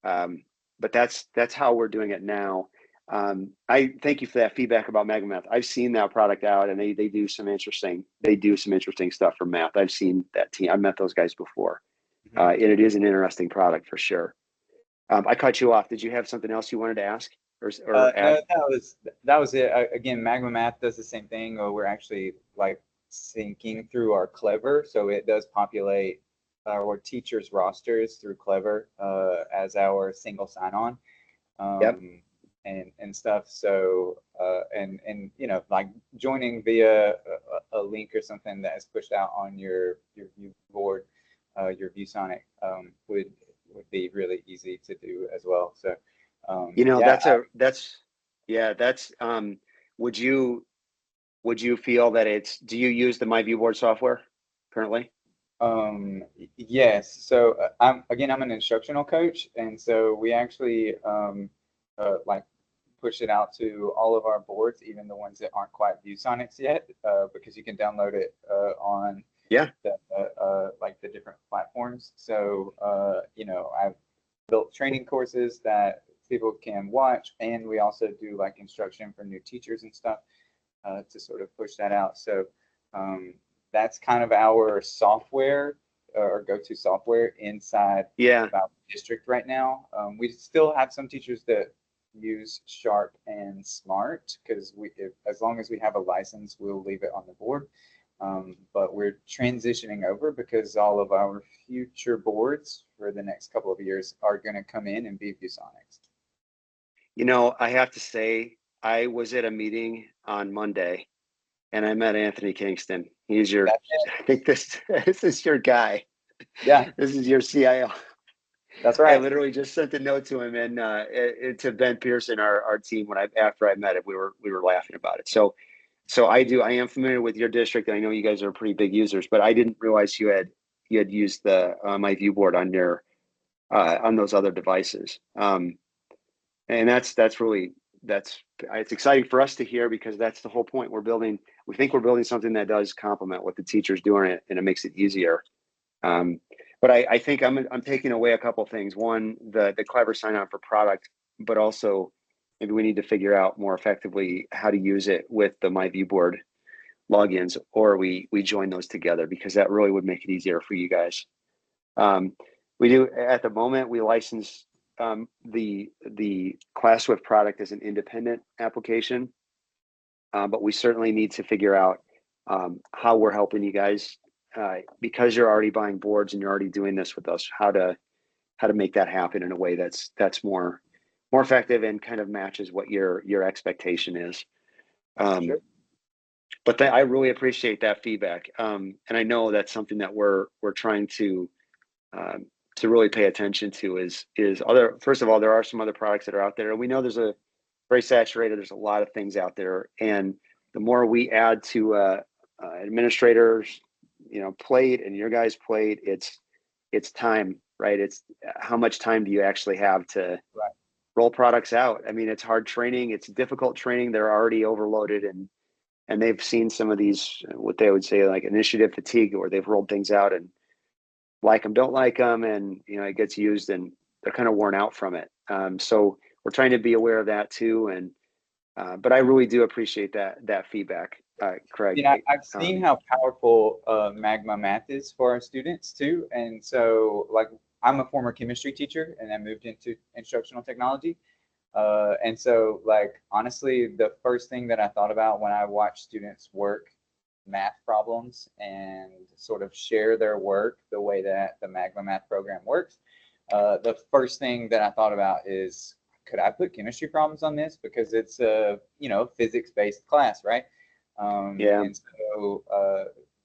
But that's how we're doing it now. I thank you for that feedback about Magma Math. I've seen that product out, and they do some interesting stuff for math. I've seen that team. I've met those guys before, and it is an interesting product for sure. I cut you off. Did you have something else you wanted to ask or add? No, that was it. Again, Magma Math does the same thing. We're actually like syncing through our Clever, so it does populate our teachers' rosters through Clever as our single sign-on. Yep. And stuff. So and you know, like joining via a link or something that is pushed out on your view board, your ViewSonic, would be really easy to do as well. So you know, would you feel that do you use the My View Board software currently? Yes. So I'm an instructional coach, and so we actually like push it out to all of our boards, even the ones that aren't quite ViewSonics yet, because you can download it on like the different platforms. So you know, I've built training courses that people can watch, and we also do like instruction for new teachers and stuff to sort of push that out. So that's kind of our software or go-to software inside about district right now. We still have some teachers that use Sharp and Smart, because as long as we have a license, we'll leave it on the board. But we're transitioning over because all of our future boards for the next couple of years are going to come in and be ViewSonics. You know, I have to say, I was at a meeting on Monday, and I met Anthony Kingston. He's your, I think this is your guy. Yeah. This is your CIO. That's right. I literally just sent a note to him and to Ben Pearson, our team, after I met him, we were laughing about it. So I am familiar with your district, and I know you guys are pretty big users, but I didn't realize you had used the My View Board on your on those other devices. And it's exciting for us to hear, because that's the whole point. We think we're building something that does complement what the teacher's doing, and it makes it easier. But I think I'm taking away a couple things. One, the clever sign on for product, but also maybe we need to figure out more effectively how to use it with the MyViewBoard logins, or we join those together, because that really would make it easier for you guys. We do, at the moment, we license the ClassSwift product as an independent application, but we certainly need to figure out how we're helping you guys, because you're already buying boards and you're already doing this with us, how to make that happen in a way that's more effective and kind of matches what your expectation is. Sure. But I really appreciate that feedback, and I know that's something that we're trying to really pay attention to. Is other, first of all, there are some other products that are out there, and we know there's a very saturated. There's a lot of things out there, and the more we add to administrators, plate and your guys' plate, it's time, right? It's how much time do you actually have to roll products out? I mean, it's hard training. It's difficult training. They're already overloaded, and they've seen some of these, what they would say, like initiative fatigue, where they've rolled things out and like them, don't like them, and it gets used and they're kind of worn out from it. So we're trying to be aware of that too. And but I really do appreciate that feedback, Craig. I've seen how powerful Magma Math is for our students too. And so, like, I'm a former chemistry teacher, and I moved into instructional technology. And so, like, honestly, the first thing that I thought about when I watch students work math problems and sort of share their work the way that the Magma Math program works, the first thing that I thought about is, could I put chemistry problems on this? Because it's a physics-based class, right? Yeah. And so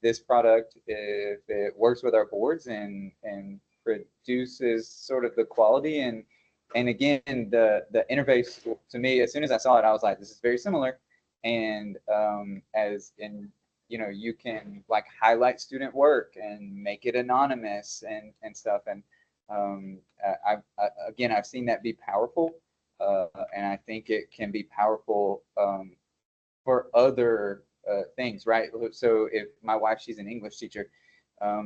this product, if it works with our boards and produces sort of the quality and again, the interface, to me, as soon as I saw it, I was like, this is very similar. And as in, you can like highlight student work and make it anonymous and stuff. And I've seen that be powerful. And I think it can be powerful for other things, right? So if my wife, she's an English teacher,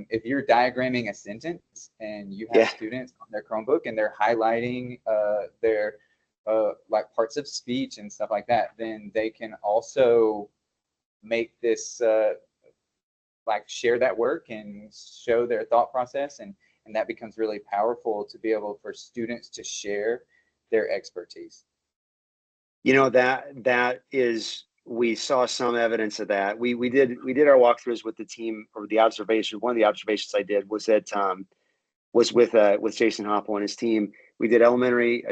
if you're diagramming a sentence and you have students on their Chromebook and they're highlighting their like parts of speech and stuff like that, then they can also make this like share that work and show their thought process, and that becomes really powerful to be able for students to share their expertise. That is, we saw some evidence of that. We did our walkthroughs with the team, or the observation. One of the observations I did was that was with Jason Hopple and his team. We did elementary,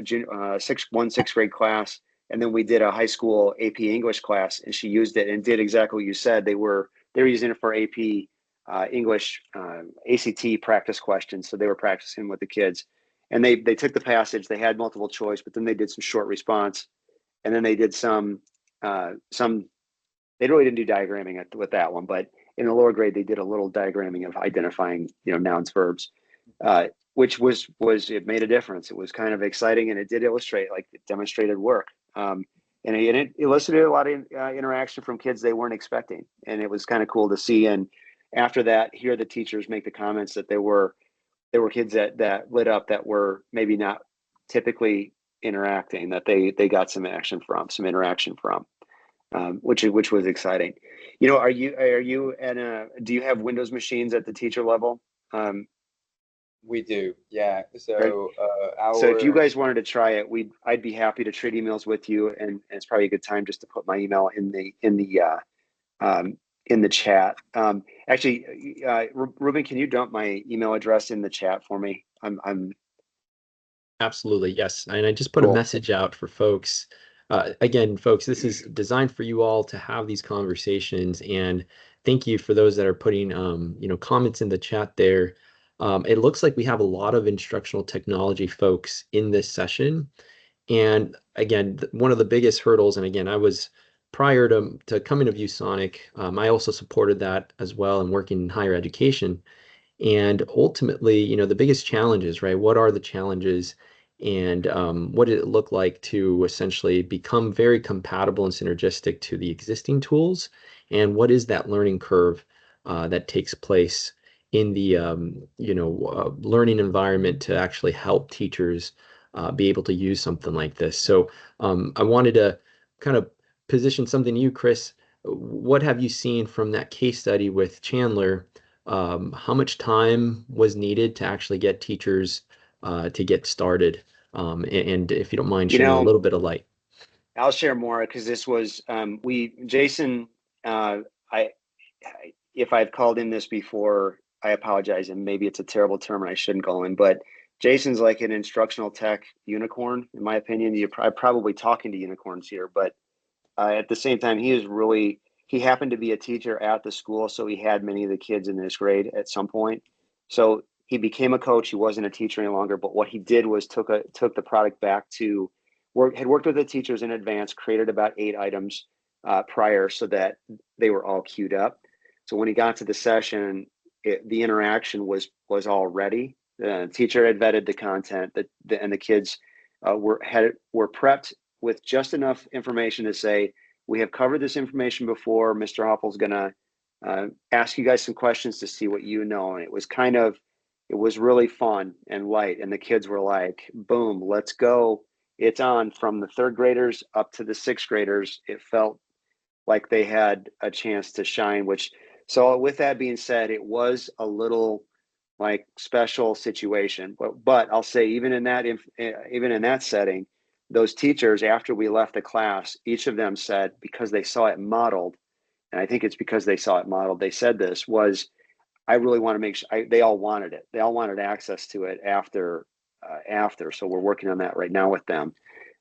sixth grade class, and then we did a high school AP English class, and she used it and did exactly what you said. They were using it for AP English ACT practice questions. So they were practicing with the kids, and they took the passage. They had multiple choice, but then they did some short response, and then they did some. They really didn't do diagramming with that one, but in the lower grade they did a little diagramming of identifying nouns, verbs, which was it made a difference. It was kind of exciting, and it did illustrate, like, it demonstrated work, and it elicited a lot of interaction from kids they weren't expecting, and it was kind of cool to see. And after that, hear the teachers make the comments that there were kids that lit up that were maybe not typically interacting, that they got some interaction from, which was exciting. Are you do you have Windows machines at the teacher level? We do, yeah. So right. So if you guys wanted to try it, I'd be happy to trade emails with you, and it's probably a good time just to put my email in the chat. Actually, Ruben, can you dump my email address in the chat for me? I'm Absolutely, yes. And I just put cool. a message out for folks. Again, folks, this is designed for you all to have these conversations, and thank you for those that are putting comments in the chat there. It looks like we have a lot of instructional technology folks in this session. And again, one of the biggest hurdles, and again, I was prior to coming to ViewSonic, I also supported that as well and working in higher education. And ultimately, the biggest challenges, right? What are the challenges, and what did it look like to essentially become very compatible and synergistic to the existing tools? And what is that learning curve that takes place in the learning environment to actually help teachers be able to use something like this. So I wanted to kind of position something to you, Chris. What have you seen from that case study with Chandler? How much time was needed to actually get teachers to get started? And if you don't mind You shedding a know, little bit of light. I'll share more because this was Jason. I if I've called in this before, I apologize, and maybe it's a terrible term and I shouldn't call him, but Jason's like an instructional tech unicorn, in my opinion. You're probably talking to unicorns here, but at the same time, he happened to be a teacher at the school, so he had many of the kids in this grade at some point. So he became a coach. He wasn't a teacher any longer, but what he did was took the product back to had worked with the teachers in advance, created about 8 items prior so that they were all queued up. So when he got to the session, the interaction was all ready. The teacher had vetted the content, and the kids were prepped with just enough information to say, we have covered this information before. Mr. Hoppel's going to ask you guys some questions to see what you know. And it was really fun and light. And the kids were like, boom, let's go. It's on. From the 3rd graders up to the 6th graders. It felt like they had a chance to shine, so with that being said, it was a little like special situation, but I'll say even in that setting, those teachers, after we left the class, each of them said, because they saw it modeled, and I think it's because they saw it modeled, they said this was, I really want to make sure they all wanted it. They all wanted access to it after. So we're working on that right now with them.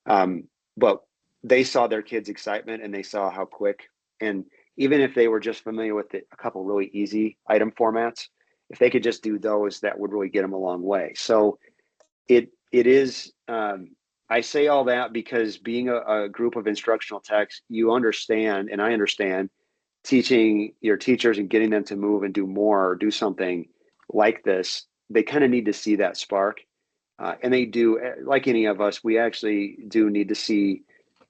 But they saw their kids' excitement and they saw how quick, and even if they were just familiar with a couple really easy item formats, if they could just do those, that would really get them a long way. So it is, I say all that because being a group of instructional techs, you understand, and I understand, teaching your teachers and getting them to move and do more or do something like this, they kind of need to see that spark. And they do, like any of us, we actually do need to see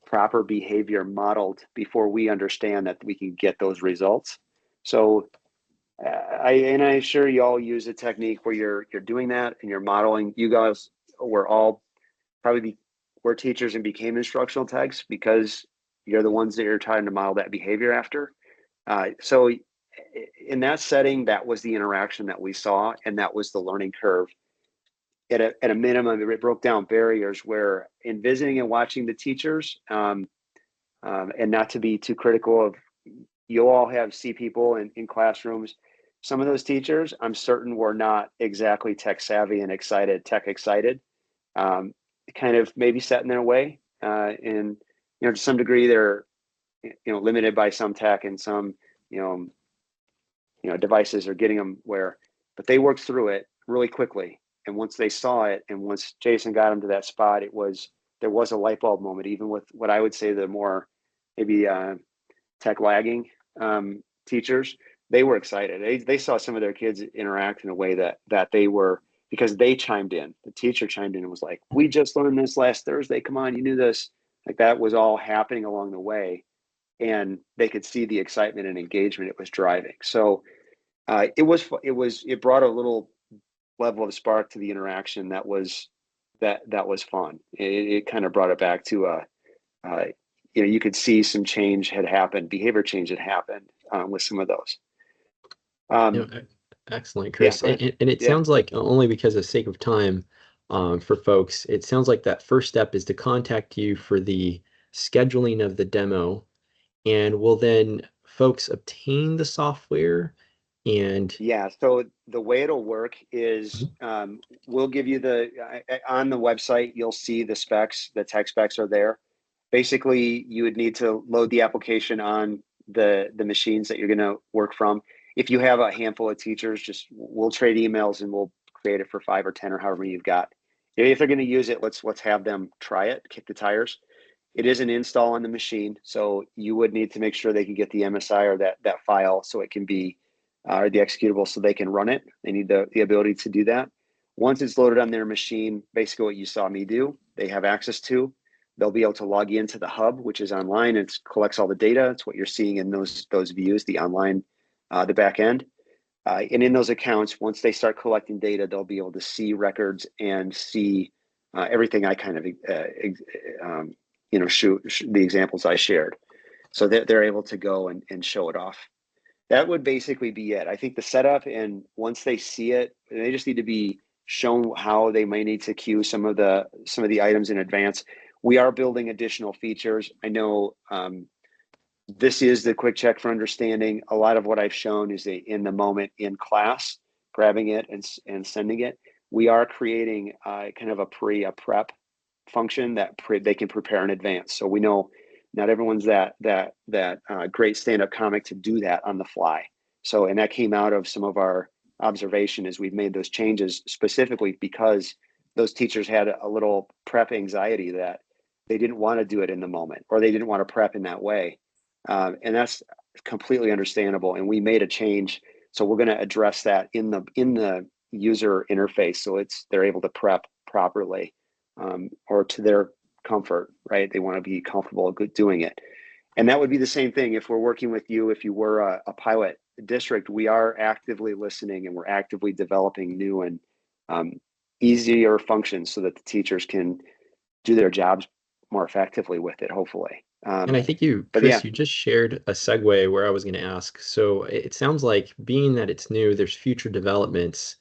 proper behavior modeled before we understand that we can get those results. So I assure you all use a technique where you're doing that and you're modeling. You guys were all were teachers and became instructional techs because you're the ones that you're trying to model that behavior after. So in that setting, that was the interaction that we saw, and that was the learning curve. At a minimum, it broke down barriers where, in visiting and watching the teachers, and not to be too critical of, you all see people in classrooms. Some of those teachers, I'm certain, were not exactly tech savvy and tech excited. Kind of maybe set in their way, and to some degree they're limited by some tech and some devices are getting them but they worked through it really quickly. And once they saw it, and once Jason got them to that spot, there was a light bulb moment, even with what I would say the more maybe tech lagging teachers. They were excited. They saw some of their kids interact in a way that they were, because they chimed in. The teacher chimed in and was like, we just learned this last Thursday. Come on, you knew this. Like, that was all happening along the way. And they could see the excitement and engagement it was driving. So it brought a little level of spark to the interaction that was fun. It kind of brought it back to you could see some change had happened, behavior change had happened with some of those. Excellent, Chris. Yeah, and it sounds like, only because of sake of time, for folks, it sounds like that first step is to contact you for the scheduling of the demo, and will then folks obtain the software? And yeah, so the way it'll work is we'll give you on the website, you'll see the specs, the tech specs are there. Basically, you would need to load the application on the machines that you're going to work from. If you have a handful of teachers, we'll trade emails and we'll create it for 5 or 10 or however many you've got. If they're going to use it, let's have them try it, kick the tires. It is an install on the machine, so you would need to make sure they can get the MSI or that file so it can be, or the executable so they can run it. They need the ability to do that. Once it's loaded on their machine, basically what you saw me do, they have access to. They'll be able to log into the hub, which is online. It collects all the data. It's what you're seeing in those views, the online, the back end. And in those accounts, once they start collecting data, they'll be able to see records and see everything I kind of, shoot the examples I shared. So they're able to go and show it off. That would basically be it. I think the setup, and once they see it, they just need to be shown how they may need to queue some of the items in advance. We are building additional features. I know this is the quick check for understanding. A lot of what I've shown is in the moment in class, grabbing it and sending it. We are creating kind of a prep function that they can prepare in advance. So we know not everyone's that great stand-up comic to do that on the fly. So, and that came out of some of our observation as we've made those changes specifically because those teachers had a little prep anxiety that they didn't want to do it in the moment, or they didn't want to prep in that way. And that's completely understandable. And we made a change. So we're going to address that in the user interface. So they're able to prep properly, or to their comfort, right? They want to be comfortable doing it. And that would be the same thing if we're working with you. If you were a pilot district, we are actively listening and we're actively developing new and easier functions so that the teachers can do their jobs more effectively with it, hopefully. And I think Chris, you just shared a segue where I was going to ask. So it sounds like, being that it's new, there's future developments.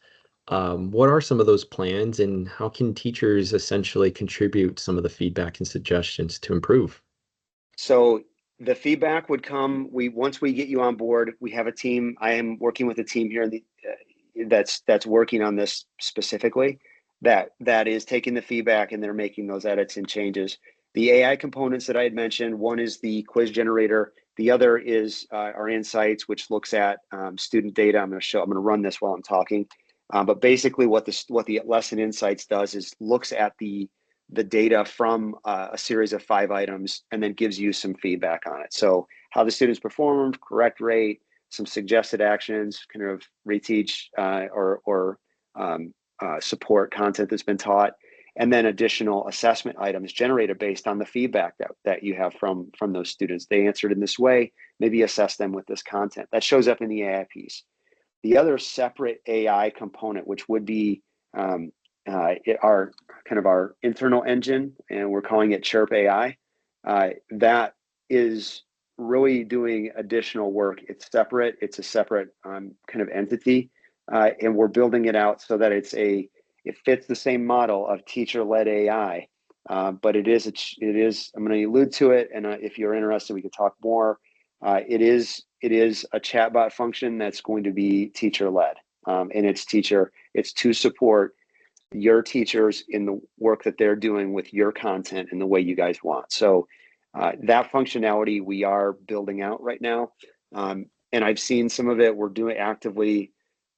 What are some of those plans, and how can teachers essentially contribute some of the feedback and suggestions to improve? So the feedback would come, once we get you on board, we have a team. I am working with a team here that's working on this specifically, that is taking the feedback and they're making those edits and changes. The AI components that I had mentioned, one is the quiz generator. The other is our insights, which looks at student data. I'm going to run this while I'm talking. But basically what the lesson insights does is looks at the data from a series of 5 items and then gives you some feedback on it. So how the students performed, correct rate, some suggested actions, kind of reteach or support content that's been taught, and then additional assessment items generated based on the feedback that you have from those students. They answered in this way, maybe assess them with this content. That shows up in the AI piece. The other separate AI component, which would be our internal engine, and we're calling it Chirp AI, that is really doing additional work. It's separate. It's a separate kind of entity, and we're building it out so that it fits the same model of teacher-led AI, but it is. I'm going to allude to it, and if you're interested, we could talk more. It is a chatbot function that's going to be teacher-led, and it's to support your teachers in the work that they're doing with your content and the way you guys want. So that functionality we are building out right now, and I've seen some of it. We're doing actively.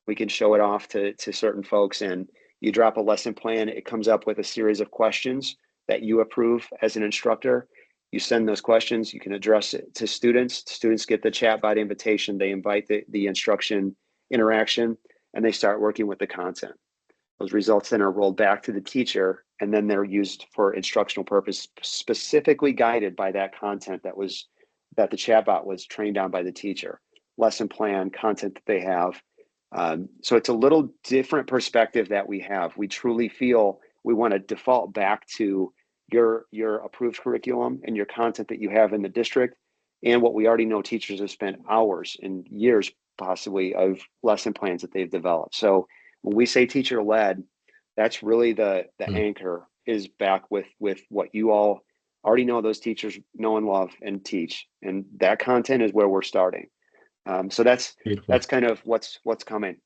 We can show it off to certain folks, and you drop a lesson plan. It comes up with a series of questions that you approve as an instructor. You send those questions, you can address it to students. Students get the chatbot invitation. They invite the instruction interaction, and they start working with the content. Those results then are rolled back to the teacher, and then they're used for instructional purpose, specifically guided by that content that the chatbot was trained on by the teacher. Lesson plan, content that they have. So it's a little different perspective that we have. We truly feel we want to default back to your approved curriculum and your content that you have in the district, and what we already know teachers have spent hours and years possibly of lesson plans that they've developed. So when we say teacher-led, that's really the anchor is back with what you all already know those teachers know and love and teach, and that content is where we're starting. So that's Beautiful. That's kind of what's coming.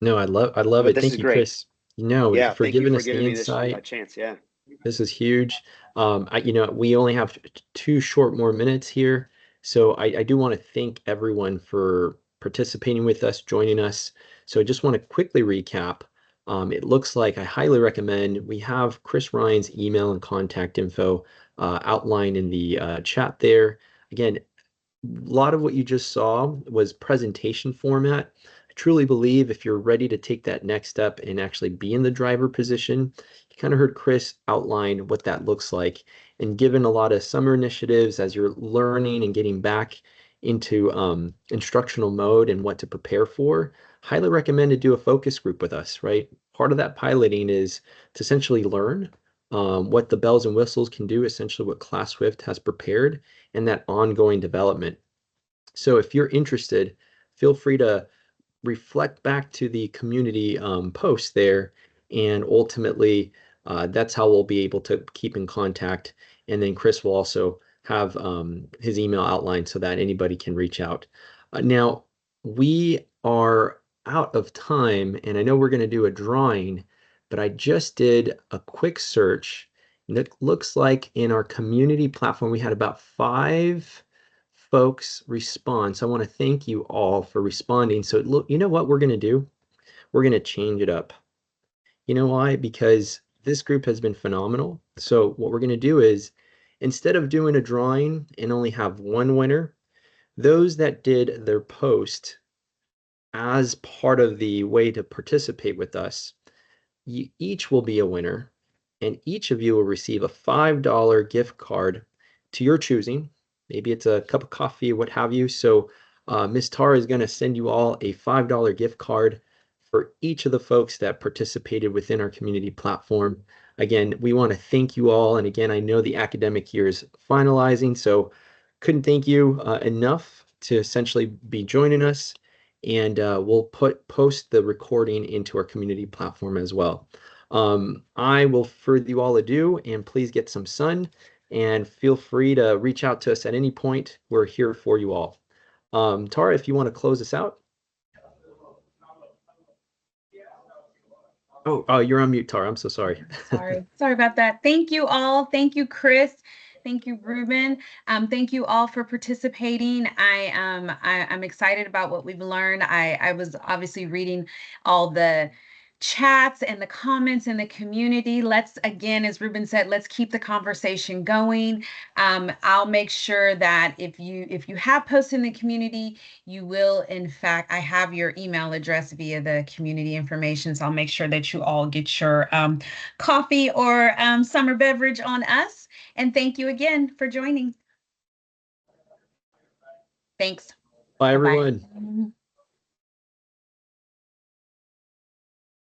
No, I love it. Thank you, Great. Chris. Yeah, For thank you giving for us the giving me insight. this chance. Yeah. This is huge. We only have 2 short more minutes here. So I do want to thank everyone for participating with us, joining us. So I just want to quickly recap. It looks like I highly recommend, we have Chris Ryan's email and contact info outlined in the chat there. Again, a lot of what you just saw was presentation format. I truly believe if you're ready to take that next step and actually be in the driver position, you kind of heard Chris outline what that looks like. And given a lot of summer initiatives as you're learning and getting back into instructional mode and what to prepare for, highly recommend to do a focus group with us, right? Part of that piloting is to essentially learn what the bells and whistles can do, essentially what ClassSwift has prepared, and that ongoing development. So if you're interested, feel free to reflect back to the community post there, and ultimately that's how we'll be able to keep in contact. And then Chris will also have his email outlined so that anybody can reach out. Now, we are out of time, and I know we're going to do a drawing, but I just did a quick search, and it looks like in our community platform we had about 5 folks respond. So I want to thank you all for responding. So look, you know what we're going to do? We're going to change it up. You know why? Because this group has been phenomenal. So what we're going to do is, instead of doing a drawing and only have one winner, those that did their post as part of the way to participate with us, you each will be a winner, and each of you will receive a $5 gift card to your choosing. Maybe it's a cup of coffee, what have you. So Ms. Tara is going to send you all a $5 gift card for each of the folks that participated within our community platform. Again, we want to thank you all. And again, I know the academic year is finalizing, so couldn't thank you enough to essentially be joining us. And we'll post the recording into our community platform as well. I will further you all adieu, and please get some sun, and feel free to reach out to us at any point. We're here for you all. Tara, if you want to close us out. Oh, you're on mute, Tara. I'm so sorry. Sorry about that. Thank you all. Thank you, Chris. Thank you, Ruben. Thank you all for participating. I'm excited about what we've learned. I was obviously reading all the chats and the comments in the community. Let's, again, as Ruben said, let's keep the conversation going. I'll make sure that if you have posts in the community, you will, in fact, I have your email address via the community information. So I'll make sure that you all get your coffee or summer beverage on us. And thank you again for joining. Thanks. Bye, Bye-bye. everyone.